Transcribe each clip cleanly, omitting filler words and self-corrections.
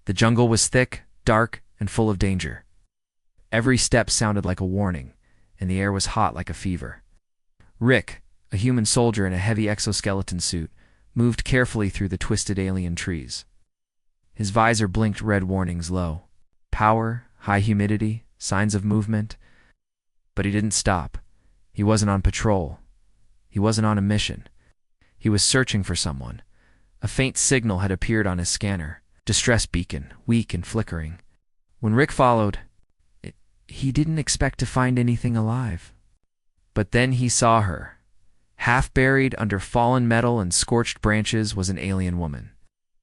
The jungle was thick, dark, and full of danger. Every step sounded like a warning, and the air was hot like a fever. Rick, a human soldier in a heavy exoskeleton suit, moved carefully through the twisted alien trees. His visor blinked red warnings low. Power, high humidity, signs of movement. But he didn't stop. He wasn't on patrol. He wasn't on a mission. He was searching for someone. A faint signal had appeared on his scanner. Distress beacon, weak and flickering. When Rick followed, he didn't expect to find anything alive. But then he saw her. Half buried under fallen metal and scorched branches was an alien woman.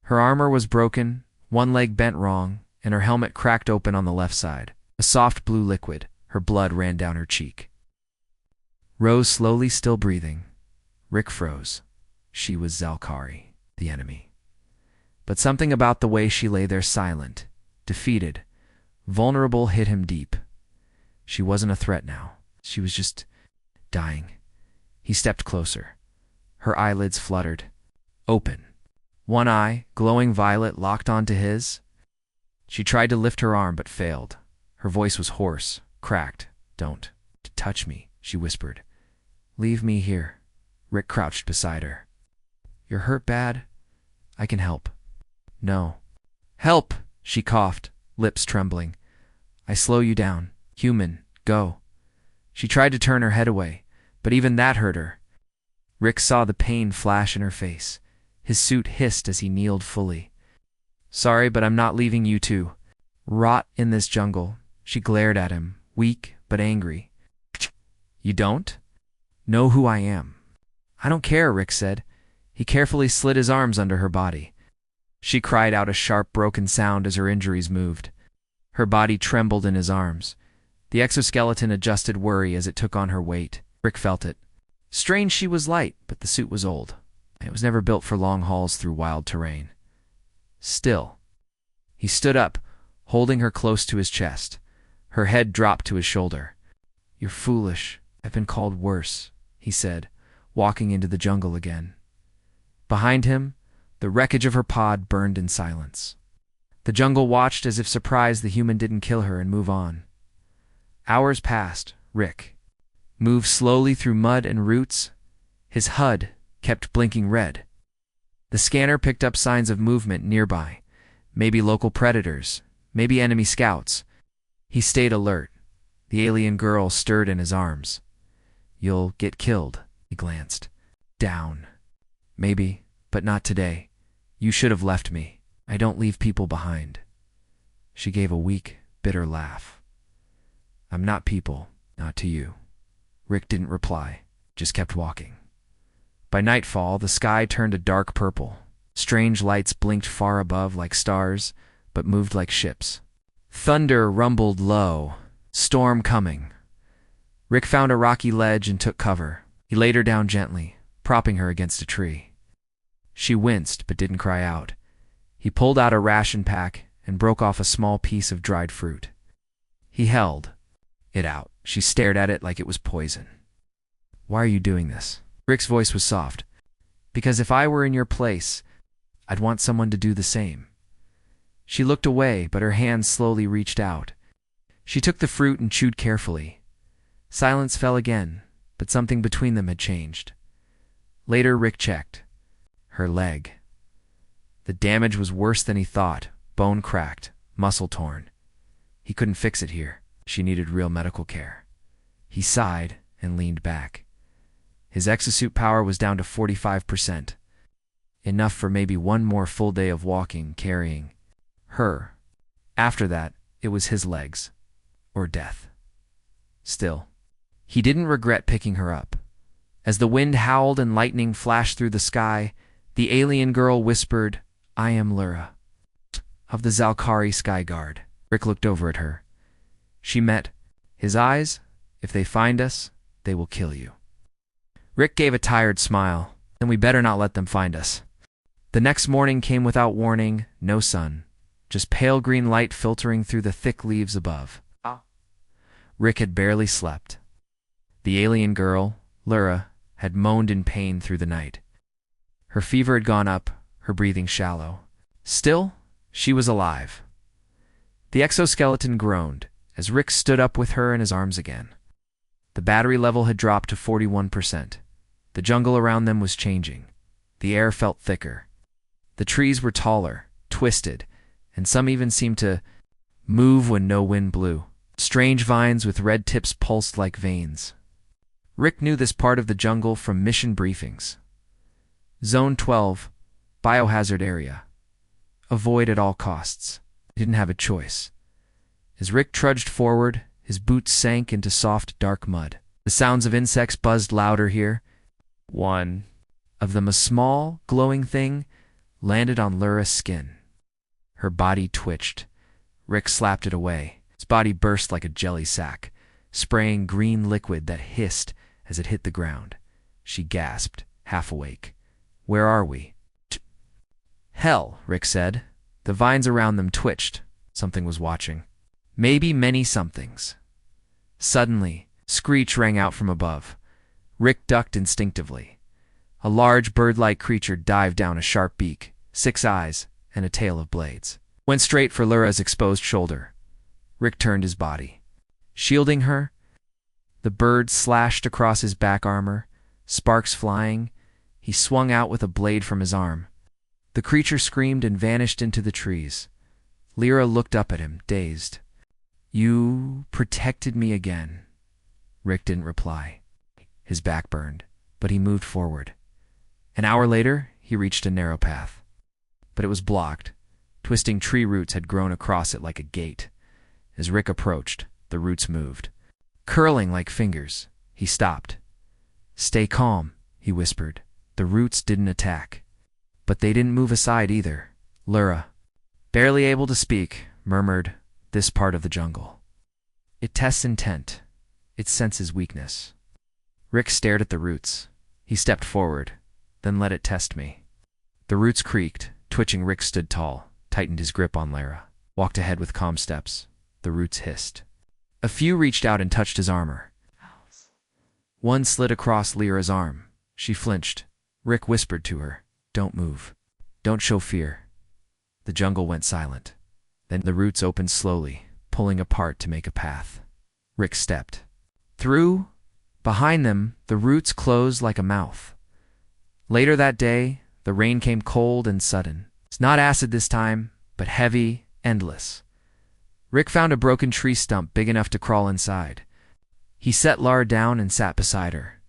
Her armor was broken, one leg bent wrong, and her helmet cracked open on the left side. A soft blue liquid, her blood ran down her cheek. Rose slowly, still breathing. Rick froze. She was Zalkari, the enemy. But something about the way she lay there silent, defeated, vulnerable hit him deep. She wasn't a threat now. She was just dying. He stepped closer. Her eyelids fluttered. Open. One eye, glowing violet, locked onto his. She tried to lift her arm but failed. Her voice was hoarse, cracked. Don't touch me, she whispered. Leave me here. Rick crouched beside her. You're hurt bad? I can help. No. Help, she coughed, lips trembling. I slow you down. Human, go. She tried to turn her head away, but even that hurt her. Rick saw the pain flash in her face. His suit hissed as he kneeled fully. Sorry, but I'm not leaving you two. Rot in this jungle. She glared at him, weak but angry. You don't? Know who I am. I don't care, Rick said. He carefully slid his arms under her body. She cried out a sharp, broken sound as her injuries moved. Her body trembled in his arms. The exoskeleton adjusted worry as it took on her weight. Rick felt it. Strange she was light, but the suit was old. It was never built for long hauls through wild terrain. Still. He stood up, holding her close to his chest. Her head dropped to his shoulder. You're foolish. I've been called worse, he said, walking into the jungle again. Behind him, the wreckage of her pod burned in silence. The jungle watched as if surprised the human didn't kill her and move on. Hours passed. Rick moved slowly through mud and roots. His HUD kept blinking red. The scanner picked up signs of movement nearby. Maybe local predators, maybe enemy scouts. He stayed alert. The alien girl stirred in his arms. You'll get killed, he glanced. Down. Maybe, but not today. You should have left me. I don't leave people behind. She gave a weak, bitter laugh. I'm not people, not to you. Rick didn't reply, just kept walking. By nightfall, the sky turned a dark purple. Strange lights blinked far above like stars, but moved like ships. Thunder rumbled low. Storm coming. Rick found a rocky ledge and took cover. He laid her down gently, propping her against a tree. She winced but didn't cry out. He pulled out a ration pack and broke off a small piece of dried fruit. He held it out. She stared at it like it was poison. Why are you doing this? Rick's voice was soft. Because if I were in your place, I'd want someone to do the same. She looked away, but her hand slowly reached out. She took the fruit and chewed carefully. Silence fell again, but something between them had changed. Later, Rick checked. Her leg. The damage was worse than he thought. Bone cracked, muscle torn. He couldn't fix it here. She needed real medical care. He sighed and leaned back. His exosuit power was down to 45%. Enough for maybe one more full day of walking, carrying her. After that, it was his legs. Or death. Still, he didn't regret picking her up. As the wind howled and lightning flashed through the sky, the alien girl whispered, I am Lyra, of the Zalkari Sky Guard. Rick looked over at her. She met his eyes. If they find us, they will kill you. Rick gave a tired smile. Then we better not let them find us. The next morning came without warning, no sun, just pale green light filtering through the thick leaves above. Rick had barely slept. The alien girl, Lyra, had moaned in pain through the night. Her fever had gone up, her breathing shallow. Still, She was alive. The exoskeleton groaned as Rick stood up with her in his arms again. The battery level had dropped to 41%. The jungle around them was changing. The air felt thicker. The trees were taller, twisted, and some even seemed to move when no wind blew. Strange vines with red tips pulsed like veins. Rick knew this part of the jungle from mission briefings. Zone 12, biohazard area. Avoid at all costs. He didn't have a choice. As Rick trudged forward, his boots sank into soft, dark mud. The sounds of insects buzzed louder here. One of them, a small, glowing thing, landed on Lyra's skin. Her body twitched. Rick slapped it away. His body burst like a jelly sack, spraying green liquid that hissed as it hit the ground. She gasped, half awake. Where are we? Hell, Rick said. The vines around them twitched. Something was watching. Maybe many somethings. Suddenly, screech rang out from above. Rick ducked instinctively. A large bird-like creature dived down, a sharp beak, 6 eyes, and a tail of blades. Went straight for Lyra's exposed shoulder. Rick turned his body. Shielding her, the bird slashed across his back armor, sparks flying. He swung out with a blade from his arm. The creature screamed and vanished into the trees. Lyra looked up at him, dazed. You protected me again. Rick didn't reply. His back burned, but he moved forward. An hour later, he reached a narrow path. But it was blocked. Twisting tree roots had grown across it like a gate. As Rick approached, the roots moved. Curling like fingers, he stopped. Stay calm, he whispered. The roots didn't attack. But they didn't move aside either. Lyra, barely able to speak, murmured, "This part of the jungle. It tests intent. It senses weakness." Rick stared at the roots. He stepped forward, then let it test me. The roots creaked. Twitching, Rick stood tall, tightened his grip on Lyra, walked ahead with calm steps. The roots hissed. A few reached out and touched his armor. One slid across Lyra's arm. She flinched. Rick whispered to her, "Don't move. Don't show fear." The jungle went silent. Then the roots opened slowly, pulling apart to make a path. Rick stepped. Through. Behind them, the roots closed like a mouth. Later that day, the rain came cold and sudden. It's not acid this time, but heavy, endless. Rick found a broken tree stump big enough to crawl inside. He set Lyra down and sat beside her.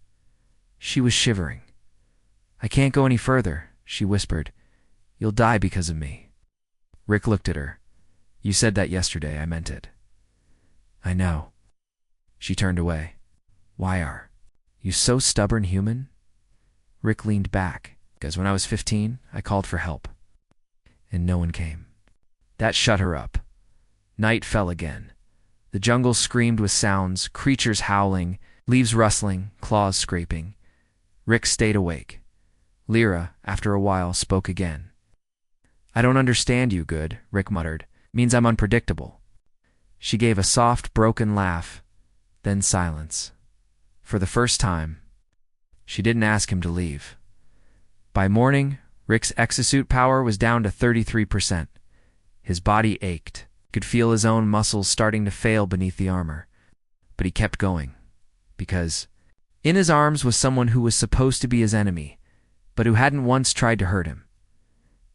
She was shivering. "I can't go any further," she whispered. "You'll die because of me." Rick looked at her. "You said that yesterday. I meant it." "I know." She turned away. "Why are you so stubborn, human?" Rick leaned back. "Because when I was 15, I called for help. And no one came." That shut her up. Night fell again. The jungle screamed with sounds, creatures howling, leaves rustling, claws scraping. Rick stayed awake. Lyra, after a while, spoke again. "I don't understand you, good," Rick muttered. "Means I'm unpredictable." She gave a soft, broken laugh, then silence. For the first time, she didn't ask him to leave. By morning, Rick's exosuit power was down to 33%. His body ached. He could feel his own muscles starting to fail beneath the armor. But he kept going, because in his arms was someone who was supposed to be his enemy, but who hadn't once tried to hurt him.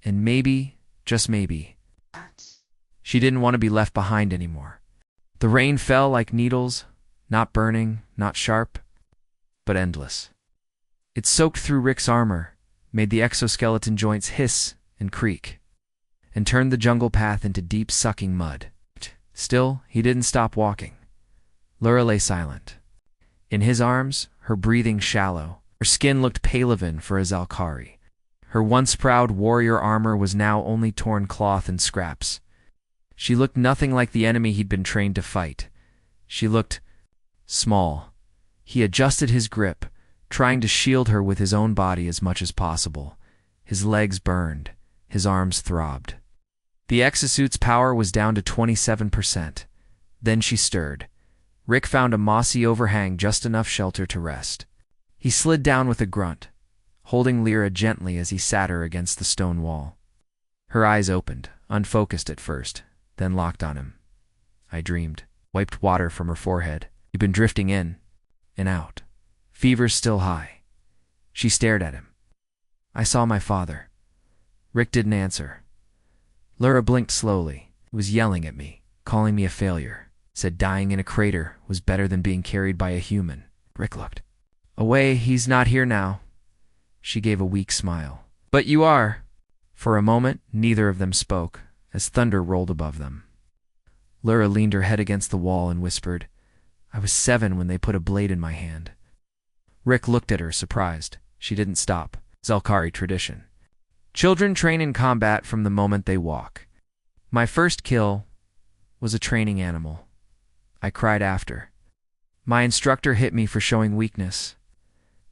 And maybe, just maybe, she didn't want to be left behind anymore. The rain fell like needles, not burning, not sharp, but endless. It soaked through Rick's armor, made the exoskeleton joints hiss and creak, and turned the jungle path into deep, sucking mud. Still, he didn't stop walking. Lyra lay silent. In his arms, her breathing shallow. Her skin looked palaven for a Zalkari. Her once proud warrior armor was now only torn cloth and scraps. She looked nothing like the enemy he'd been trained to fight. She looked small. He adjusted his grip, trying to shield her with his own body as much as possible. His legs burned. His arms throbbed. The exosuit's power was down to 27%. Then she stirred. Rick found a mossy overhang, just enough shelter to rest. He slid down with a grunt, holding Lyra gently as he sat her against the stone wall. Her eyes opened, unfocused at first, then locked on him. I dreamed, wiped water from her forehead. You've been drifting in and out. Fever's still high. She stared at him. I saw my father. Rick didn't answer. Laura blinked slowly. He was yelling at me, calling me a failure. Said dying in a crater was better than being carried by a human. Rick looked away. He's not here now. She gave a weak smile. But you are. For a moment, neither of them spoke, as thunder rolled above them. Laura leaned her head against the wall and whispered, I was 7 when they put a blade in my hand. Rick looked at her, surprised. She didn't stop. Zelkari tradition. Children train in combat from the moment they walk. My first kill was a training animal. I cried after. My instructor hit me for showing weakness.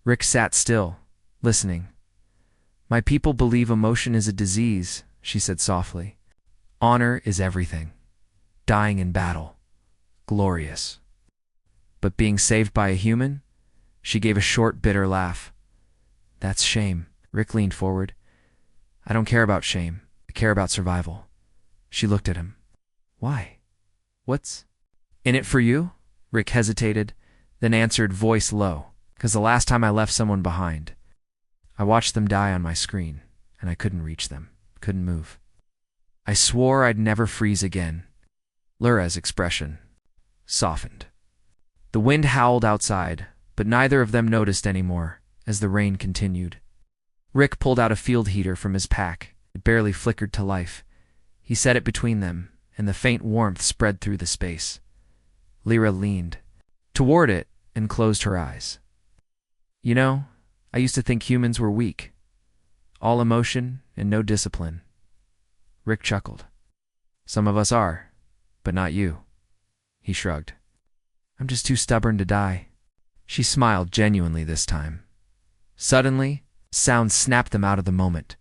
Rick sat still, listening. My people believe emotion is a disease, she said softly. Honor is everything. Dying in battle. Glorious. But being saved by a human? She gave a short, bitter laugh. That's shame. Rick leaned forward. I don't care about shame. I care about survival. She looked at him. Why? What's in it for you? Rick hesitated, then answered, voice low. 'Cause the last time I left someone behind, I watched them die on my screen, and I couldn't reach them, couldn't move. I swore I'd never freeze again. Laura's expression softened. The wind howled outside, but neither of them noticed anymore as the rain continued. Rick pulled out a field heater from his pack. It barely flickered to life. He set it between them, and the faint warmth spread through the space. Lyra leaned toward it and closed her eyes. You know, I used to think humans were weak. All emotion and no discipline. Rick chuckled. Some of us are, but not you. He shrugged. I'm just too stubborn to die. She smiled genuinely this time. Suddenly, sound snapped them out of the moment.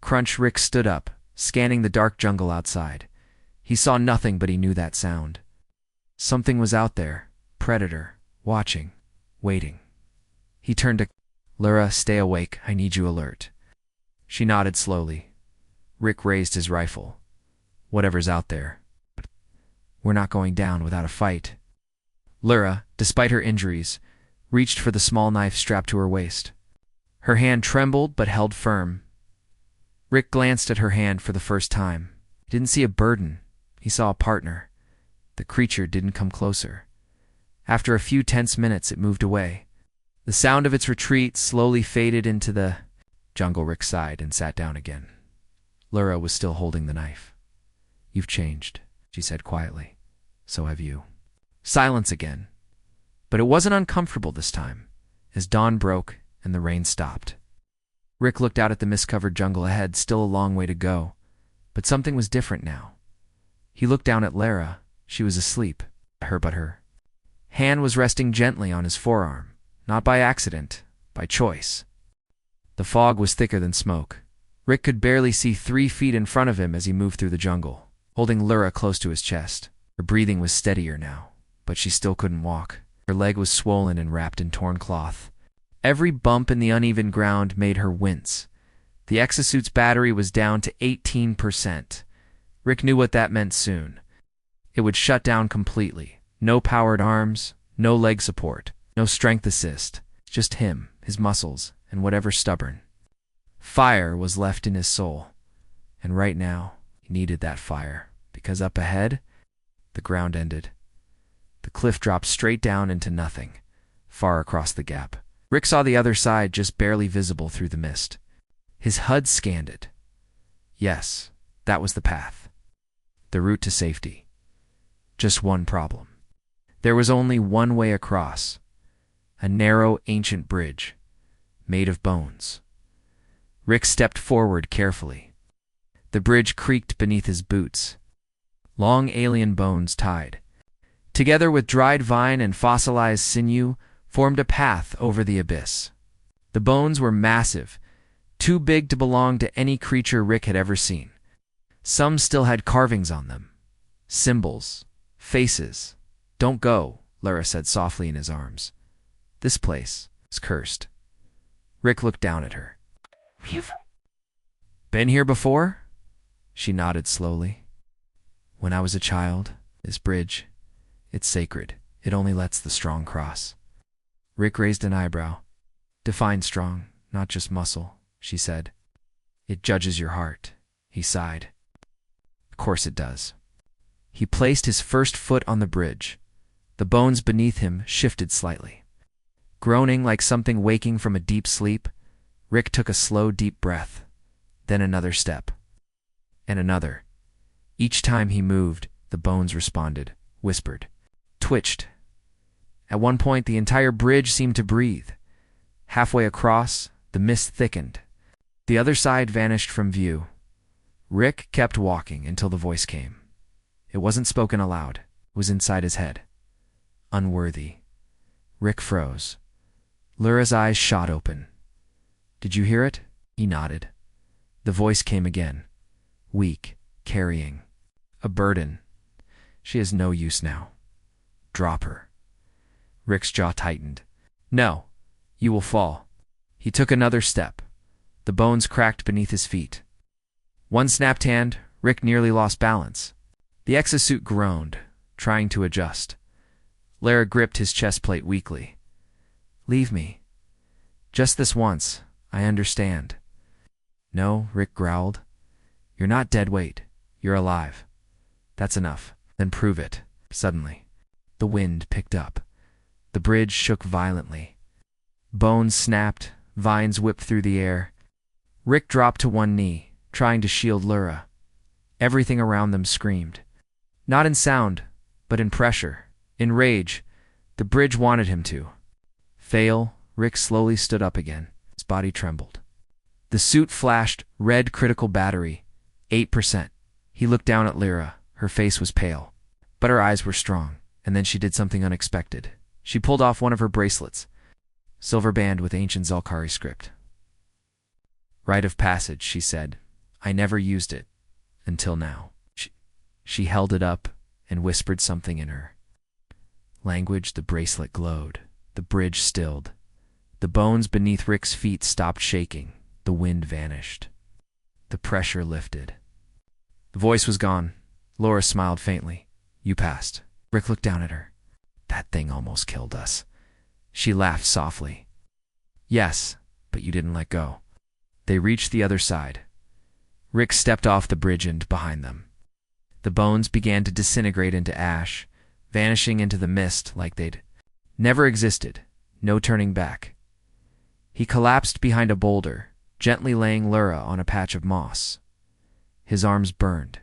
Crunch. Rick stood up, scanning the dark jungle outside. He saw nothing, but he knew that sound. Something was out there, predator, watching, waiting. He turned to Laura, stay awake, I need you alert. She nodded slowly. Rick raised his rifle. Whatever's out there. We're not going down without a fight. Laura, despite her injuries, reached for the small knife strapped to her waist. Her hand trembled but held firm. Rick glanced at her hand for the first time. He didn't see a burden. He saw a partner. The creature didn't come closer. After a few tense minutes, it moved away. The sound of its retreat slowly faded into the jungle. Rick sighed and sat down again. Laura was still holding the knife. You've changed, she said quietly. So have you. Silence again. But it wasn't uncomfortable this time, as dawn broke and the rain stopped. Rick looked out at the mist-covered jungle ahead, still a long way to go. But something was different now. He looked down at Lara. She was asleep. Her hand was resting gently on his forearm, not by accident, by choice. The fog was thicker than smoke. Rick could barely see 3 feet in front of him as he moved through the jungle, holding Lara close to his chest. Her breathing was steadier now, but she still couldn't walk. Her leg was swollen and wrapped in torn cloth. Every bump in the uneven ground made her wince. The exosuit's battery was down to 18%. Rick knew what that meant soon. It would shut down completely. No powered arms, no leg support, no strength assist. Just him, his muscles, and whatever stubborn. Fire was left in his soul. And right now, he needed that fire, because up ahead, the ground ended. The cliff dropped straight down into nothing, far across the gap. Rick saw the other side just barely visible through the mist. His HUD scanned it. Yes, that was the path. The route to safety. Just one problem. There was only one way across. A narrow, ancient bridge, made of bones. Rick stepped forward carefully. The bridge creaked beneath his boots. Long alien bones tied, together with dried vine and fossilized sinew, formed a path over the abyss. The bones were massive, too big to belong to any creature Rick had ever seen. Some still had carvings on them. Symbols. Faces. Don't go, Lara said softly in his arms. This place is cursed. Rick looked down at her. You've been here before? She nodded slowly. When I was a child, this bridge, it's sacred. It only lets the strong cross. Rick raised an eyebrow. Define strong, not just muscle, she said. It judges your heart, he sighed. Of course it does. He placed his first foot on the bridge. The bones beneath him shifted slightly. Groaning like something waking from a deep sleep, Rick took a slow, deep breath, then another step, and another. Each time he moved, the bones responded, whispered, twitched. At one point, the entire bridge seemed to breathe. Halfway across, the mist thickened. The other side vanished from view. Rick kept walking until the voice came. It wasn't spoken aloud. It was inside his head. Unworthy. Rick froze. Lyra's eyes shot open. Did you hear it? He nodded. The voice came again. Weak, carrying. A burden. She has no use now. Drop her. Rick's jaw tightened. No, you will fall. He took another step. The bones cracked beneath his feet. One snapped hand, Rick nearly lost balance. The exosuit groaned, trying to adjust. Lyra gripped his chest plate weakly. Leave me. Just this once, I understand. No, Rick growled. You're not dead weight. You're alive. That's enough. Then prove it. Suddenly, the wind picked up. The bridge shook violently. Bones snapped, vines whipped through the air. Rick dropped to one knee, trying to shield Lyra. Everything around them screamed. Not in sound, but in pressure, in rage. The bridge wanted him to. Fail, Rick slowly stood up again. His body trembled. The suit flashed red critical battery, 8%. He looked down at Lyra. Her face was pale, but her eyes were strong. And then she did something unexpected. She pulled off one of her bracelets. Silver band with ancient Zalkari script. Rite of passage, she said. I never used it. Until now. She held it up and whispered something in her language. The bracelet glowed. The bridge stilled. The bones beneath Rick's feet stopped shaking. The wind vanished. The pressure lifted. The voice was gone. Laura smiled faintly. You passed. Rick looked down at her. That thing almost killed us. She laughed softly. Yes, but you didn't let go. They reached the other side. Rick stepped off the bridge and behind them. The bones began to disintegrate into ash, vanishing into the mist like they'd never existed. No turning back. He collapsed behind a boulder, gently laying Lyra on a patch of moss. His arms burned.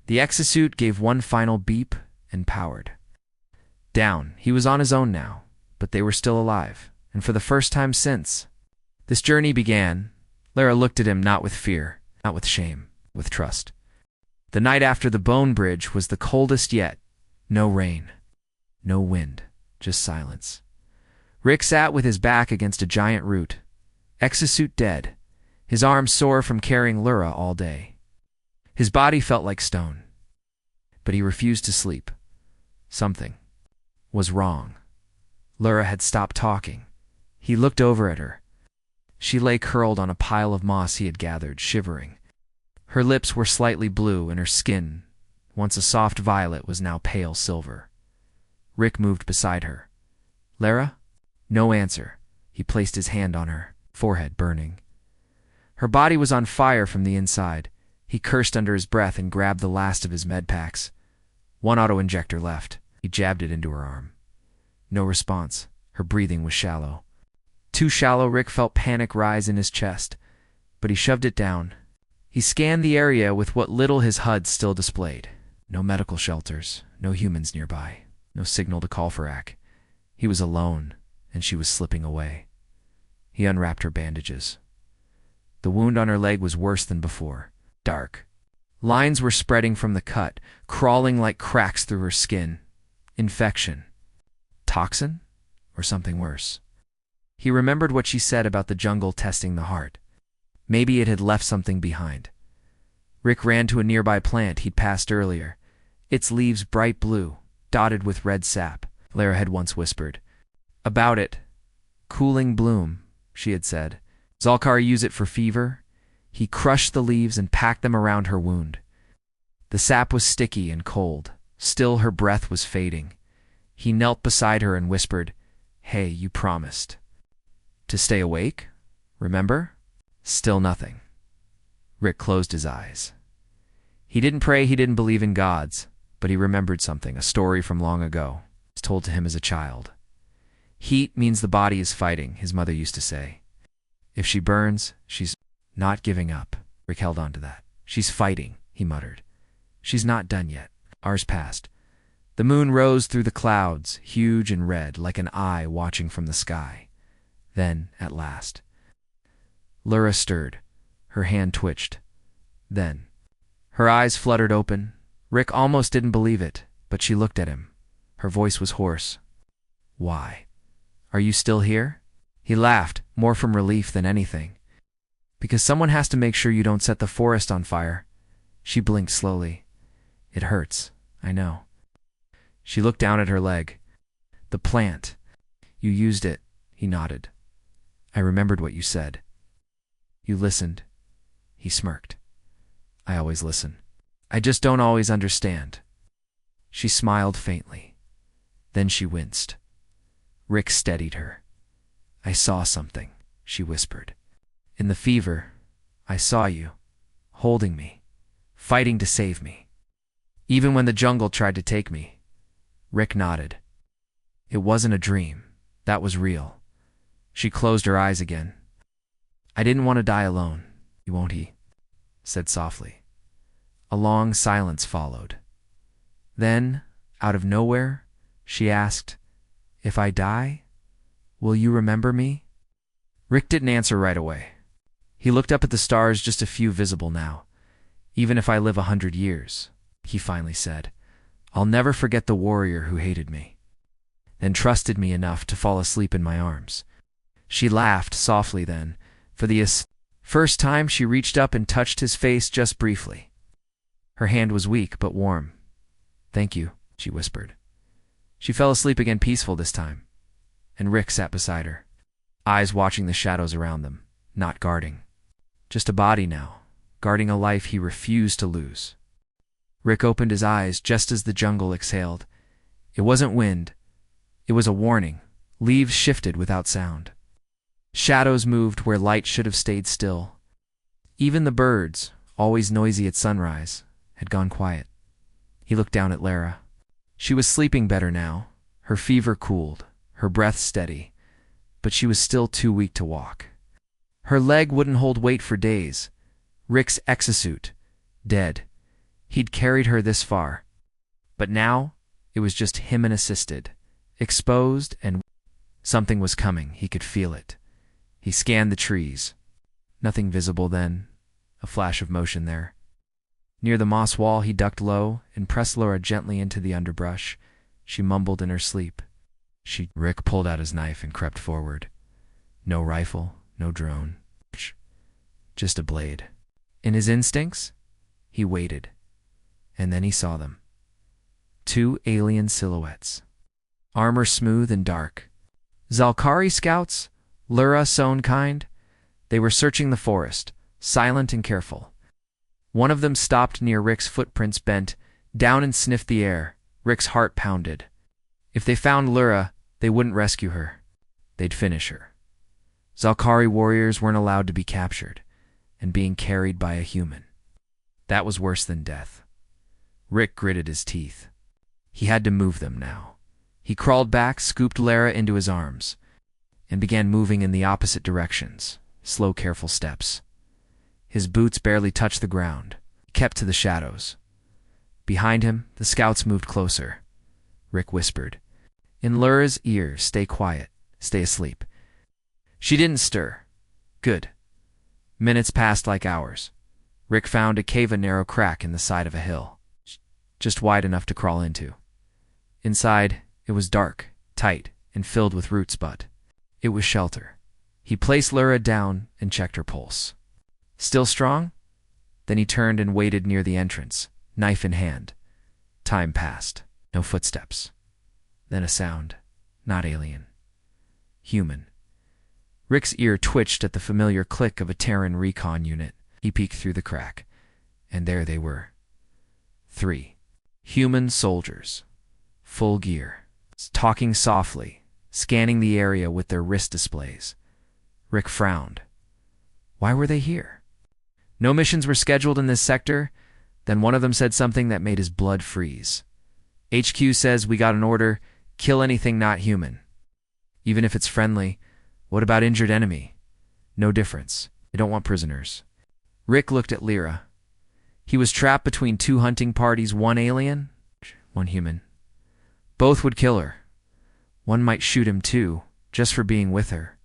The exosuit gave one final beep and powered. Down, he was on his own now, but they were still alive, and for the first time since. This journey began. Lyra looked at him not with fear, not with shame, with trust. The night after the bone bridge was the coldest yet. No rain, no wind, just silence. Rick sat with his back against a giant root, exosuit dead, his arms sore from carrying Lyra all day. His body felt like stone, but he refused to sleep. Something was wrong. Lyra had stopped talking. He looked over at her. She lay curled on a pile of moss he had gathered, shivering. Her lips were slightly blue, and her skin, once a soft violet, was now pale silver. Rick moved beside her. Lyra? No answer. He placed his hand on her, forehead burning. Her body was on fire from the inside. He cursed under his breath and grabbed the last of his med packs. One auto-injector left. He jabbed it into her arm. No response. Her breathing was shallow. Too shallow. Rick felt panic rise in his chest, but he shoved it down. He scanned the area with what little his HUD still displayed. No medical shelters, no humans nearby, no signal to call for AC. He was alone, and she was slipping away. He unwrapped her bandages. The wound on her leg was worse than before. Dark. Lines were spreading from the cut, crawling like cracks through her skin. Infection. Toxin? Or something worse. He remembered what she said about the jungle testing the heart. Maybe it had left something behind. Rick ran to a nearby plant he'd passed earlier, its leaves bright blue, dotted with red sap. Lyra had once whispered. About it. Cooling bloom, she had said. Zalkari use it for fever? He crushed the leaves and packed them around her wound. The sap was sticky and cold. Still, her breath was fading. He knelt beside her and whispered, "Hey, you promised to stay awake, remember?" Still nothing. Rick closed his eyes. He didn't pray, he didn't believe in gods, but he remembered something, a story from long ago. It was told to him as a child. Heat means the body is fighting, his mother used to say. If she burns, she's not giving up. Rick held on to that. She's fighting, he muttered. She's not done yet. Hours passed. The moon rose through the clouds, huge and red, like an eye watching from the sky. Then, at last, Lyra stirred. Her hand twitched. Then, her eyes fluttered open. Rick almost didn't believe it, but she looked at him. Her voice was hoarse. "Why? Are you still here?" He laughed, more from relief than anything. "Because someone has to make sure you don't set the forest on fire." She blinked slowly. "It hurts, I know." She looked down at her leg. "The plant. You used it," he nodded. "I remembered what you said." "You listened." He smirked. "I always listen. I just don't always understand." She smiled faintly. Then she winced. Rick steadied her. "I saw something," she whispered. "In the fever, I saw you, holding me, fighting to save me. Even when the jungle tried to take me." Rick nodded. "It wasn't a dream. That was real." She closed her eyes again. "I didn't want to die alone." "You won't," he said softly. A long silence followed. Then, out of nowhere, she asked, "If I die, will you remember me?" Rick didn't answer right away. He looked up at the stars, just a few visible now. "Even if I live 100 years, he finally said, "I'll never forget the warrior who hated me and trusted me enough to fall asleep in my arms." She laughed softly then. For the first time, she reached up and touched his face just briefly. Her hand was weak but warm. "Thank you," she whispered. She fell asleep again, peaceful this time, and Rick sat beside her, eyes watching the shadows around them, not guarding. Just a body now, guarding a life he refused to lose. Rick opened his eyes just as the jungle exhaled. It wasn't wind. It was a warning. Leaves shifted without sound. Shadows moved where light should have stayed still. Even the birds, always noisy at sunrise, had gone quiet. He looked down at Lara. She was sleeping better now. Her fever cooled, her breath steady, but she was still too weak to walk. Her leg wouldn't hold weight for days. Rick's exosuit, dead. He'd carried her this far. But now, it was just him and assisted, exposed, and something was coming. He could feel it. He scanned the trees. Nothing visible then. A flash of motion there. Near the moss wall, he ducked low and pressed Laura gently into the underbrush. She mumbled in her sleep. Rick pulled out his knife and crept forward. No rifle, no drone. Just a blade. In his instincts, he waited. And then he saw them. Two alien silhouettes. Armor smooth and dark. Zalkari scouts, Lyra's own kind. They were searching the forest, silent and careful. One of them stopped near Rick's footprints, bent down and sniffed the air. Rick's heart pounded. If they found Lyra, they wouldn't rescue her. They'd finish her. Zalkari warriors weren't allowed to be captured, and being carried by a human. That was worse than death. Rick gritted his teeth. He had to move them now. He crawled back, scooped Lara into his arms, and began moving in the opposite directions, slow, careful steps. His boots barely touched the ground. He kept to the shadows. Behind him, the scouts moved closer. Rick whispered, in Lyra's ear, "Stay quiet, stay asleep." She didn't stir. Good. Minutes passed like hours. Rick found a cave, a narrow crack in the side of a hill, just wide enough to crawl into. Inside, it was dark, tight, and filled with roots, but it was shelter. He placed Lyra down and checked her pulse. Still strong? Then he turned and waited near the entrance, knife in hand. Time passed. No footsteps. Then a sound. Not alien. Human. Rick's ear twitched at the familiar click of a Terran recon unit. He peeked through the crack, and there they were. 3 human soldiers, full gear, talking softly, scanning the area with their wrist displays. Rick frowned. Why were they here? No missions were scheduled in this sector. Then one of them said something that made his blood freeze. HQ says we got an order, kill anything not human. Even if it's friendly, what about injured enemy? No difference. They don't want prisoners. Rick looked at Lyra. He was trapped between 2 hunting parties, 1 alien, 1 human. Both would kill her. One might shoot him too, just for being with her.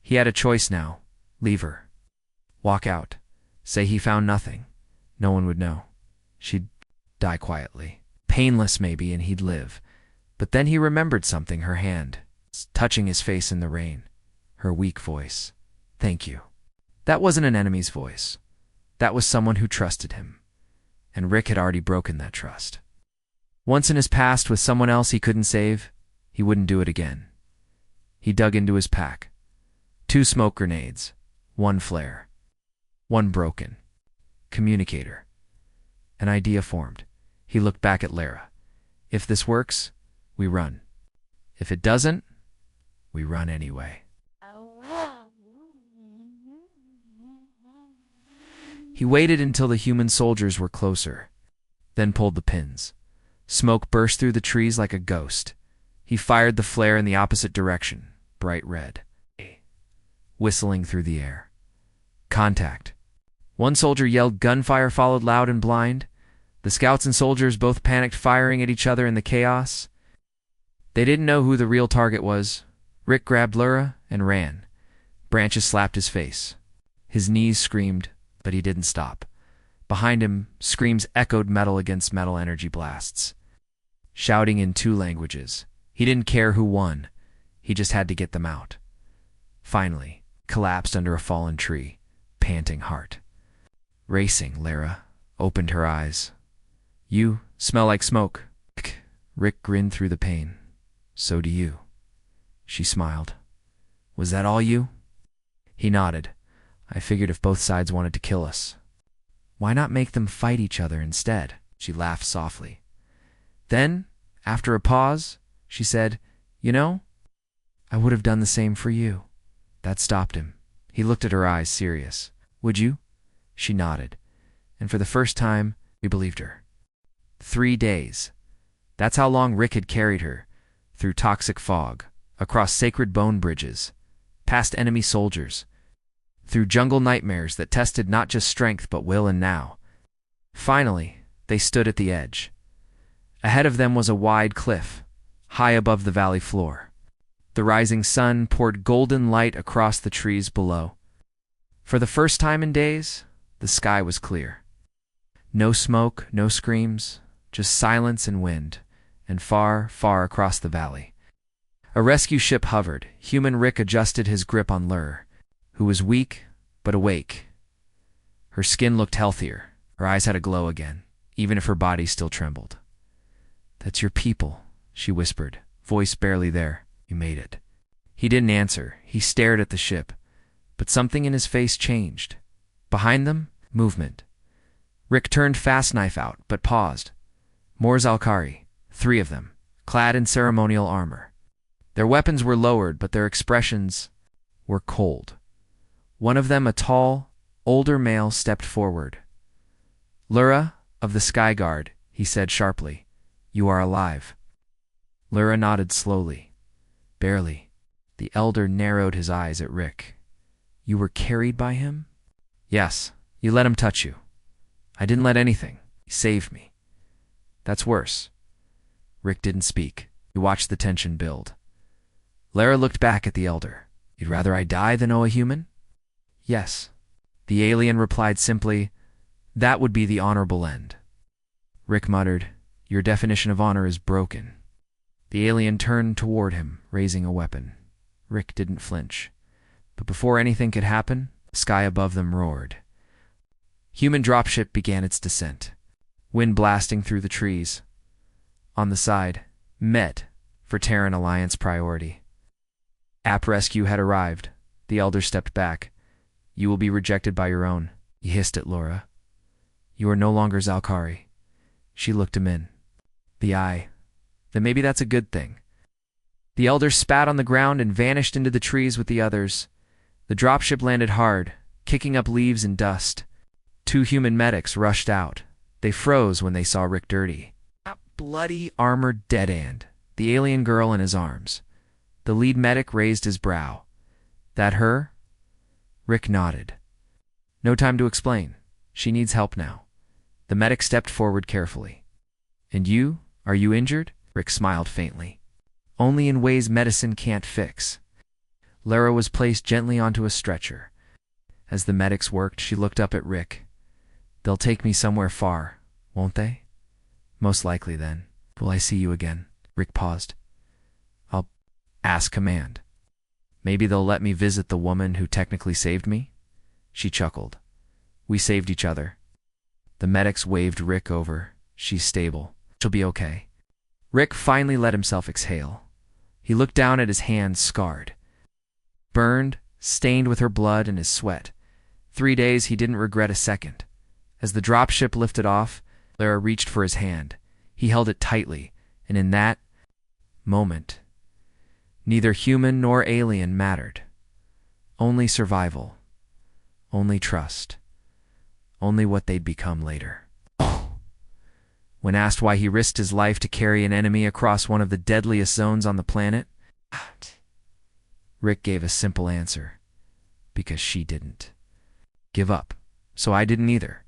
He had a choice now. Leave her. Walk out. Say he found nothing. No one would know. She'd die quietly. Painless maybe, and he'd live. But then he remembered something, her hand, touching his face in the rain. Her weak voice. Thank you. That wasn't an enemy's voice. That was someone who trusted him. And Rick had already broken that trust. Once in his past with someone else he couldn't save, he wouldn't do it again. He dug into his pack. 2 smoke grenades, 1 flare, 1 broken. Communicator. An idea formed. He looked back at Lara. If this works, we run. If it doesn't, we run anyway. He waited until the human soldiers were closer, then pulled the pins. Smoke burst through the trees like a ghost. He fired the flare in the opposite direction, bright red, whistling through the air. Contact. 1 soldier yelled. Gunfire followed, loud and blind. The scouts and soldiers both panicked, firing at each other in the chaos. They didn't know who the real target was. Rick grabbed Lyra and ran. Branches slapped his face. His knees screamed, but he didn't stop. Behind him, screams echoed metal against metal, energy blasts. Shouting in 2 languages. He didn't care who won. He just had to get them out. Finally, collapsed under a fallen tree, panting heart. Racing, Lara opened her eyes. You smell like smoke. Rick grinned through the pain. So do you. She smiled. Was that all you? He nodded. I figured if both sides wanted to kill us, why not make them fight each other instead? She laughed softly. Then, after a pause, she said, You know, I would have done the same for you. That stopped him. He looked at her eyes, serious. Would you? She nodded. And for the first time, he believed her. 3 days. That's how long Rick had carried her, through toxic fog, across sacred bone bridges, past enemy soldiers, through jungle nightmares that tested not just strength but will, and now. Finally, they stood at the edge. Ahead of them was a wide cliff, high above the valley floor. The rising sun poured golden light across the trees below. For the first time in days, the sky was clear. No smoke, no screams, just silence and wind, and far, far across the valley. A rescue ship hovered. Human Rick adjusted his grip on Lur, who was weak but awake. Her skin looked healthier. Her eyes had a glow again, even if her body still trembled. That's your people, she whispered, voice barely there. You made it. He didn't answer. He stared at the ship, but something in his face changed. Behind them, movement. Rick turned fast, knife out, but paused. More Zalkari, 3 of them, clad in ceremonial armor. Their weapons were lowered, but their expressions were cold. One of them, a tall, older male, stepped forward. Lyra, of the Sky Guard, he said sharply. You are alive. Lyra nodded slowly. Barely. The elder narrowed his eyes at Rick. You were carried by him? Yes. You let him touch you. I didn't let anything. He saved me. That's worse. Rick didn't speak. He watched the tension build. Lara looked back at the elder. You'd rather I die than owe a human? Yes. The alien replied simply, that would be the honorable end. Rick muttered, your definition of honor is broken. The alien turned toward him, raising a weapon. Rick didn't flinch. But before anything could happen, the sky above them roared. Human dropship began its descent, wind blasting through the trees. On the side, Met, for Terran Alliance priority. App rescue had arrived. The elder stepped back. You will be rejected by your own. He hissed at Laura. You are no longer Zalkari. She looked him in the eye. Then maybe that's a good thing. The elder spat on the ground and vanished into the trees with the others. The dropship landed hard, kicking up leaves and dust. 2 human medics rushed out. They froze when they saw Rick dirty. That bloody, armored dead end. The alien girl in his arms. The lead medic raised his brow. That her? Rick nodded. No time to explain. She needs help now. The medic stepped forward carefully. And you? Are you injured? Rick smiled faintly. Only in ways medicine can't fix. Lara was placed gently onto a stretcher. As the medics worked, she looked up at Rick. They'll take me somewhere far, won't they? Most likely then. Will I see you again? Rick paused. I'll ask command. Maybe they'll let me visit the woman who technically saved me? She chuckled. We saved each other. The medics waved Rick over. She's stable. She'll be okay. Rick finally let himself exhale. He looked down at his hands, scarred. Burned, stained with her blood and his sweat. 3 days he didn't regret a second. As the dropship lifted off, Lara reached for his hand. He held it tightly, and in that moment, neither human nor alien mattered. Only survival. Only trust. Only what they'd become later. When asked why he risked his life to carry an enemy across one of the deadliest zones on the planet, Rick gave a simple answer. Because she didn't give up. So I didn't either.